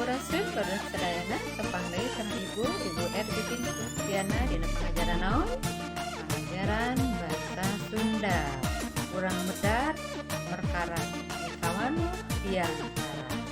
Sampurasun Saudara Sadayana tepang deui sareng Ibu Titin Sustiana dina pengajaran naon? Pengajaran basa Sunda. Urang medar perkara kawan diantara.